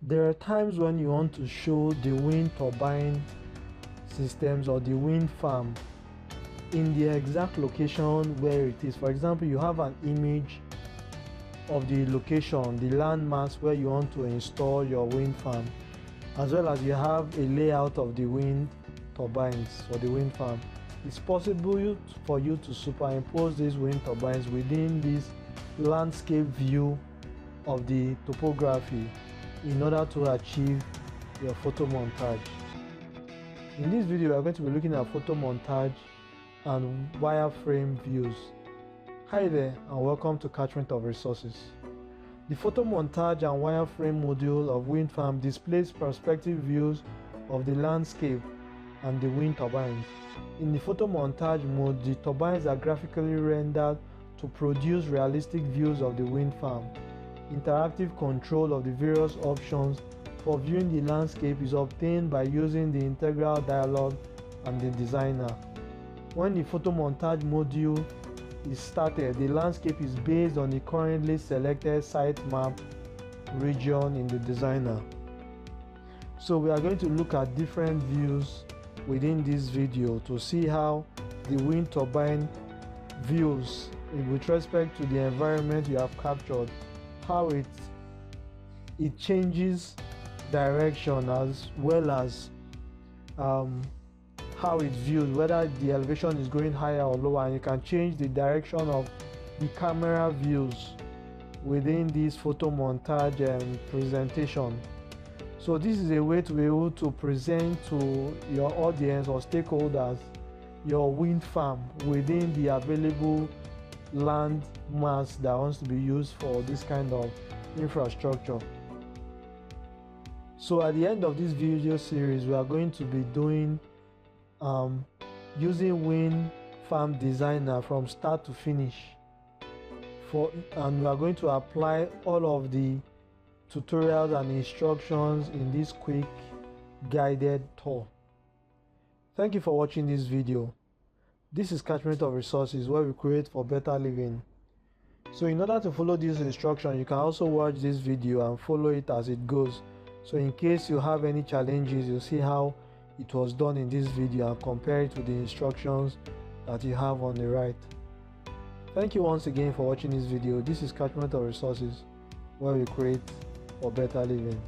There are times when you want to show the wind turbine systems or the wind farm in the exact location where it is. For example, you have an image of the location, the landmass where you want to install your wind farm, as well as you have a layout of the wind turbines for the wind farm. It's possible for you to superimpose these wind turbines within this landscape view of the topography in order to achieve your photo montage. In this video, we are going to be looking at photo montage and wireframe views. Hi there, and welcome to Catchment of Resources. The photo montage and wireframe module of WindFarm displays perspective views of the landscape and the wind turbines. In the photo montage mode, the turbines are graphically rendered to produce realistic views of the wind farm. Interactive control of the various options for viewing the landscape is obtained by using the integral dialog and the designer. When the photo montage module is started, the landscape is based on the currently selected sitemap region in the designer. So we are going to look at different views within this video to see how the wind turbine views with respect to the environment you have captured, how it changes direction, as well as how it views, whether the elevation is going higher or lower, and you can change the direction of the camera views within this photo montage and presentation. So this is a way to be able to present to your audience or stakeholders your wind farm within the available land mass that wants to be used for this kind of infrastructure. So at the end of this video series, we are going to be doing using WindFarm Designer from start to finish, and we are going to apply all of the tutorials and instructions in this quick guided tour. Thank you for watching this video. This is Catchment of Resources, where we create for better living. So in order to follow this instruction, you can also watch this video and follow it as it goes. So in case you have any challenges, you'll see how it was done in this video and compare it with the instructions that you have on the right. Thank you once again for watching this video. This is Catchment of Resources, where we create for better living.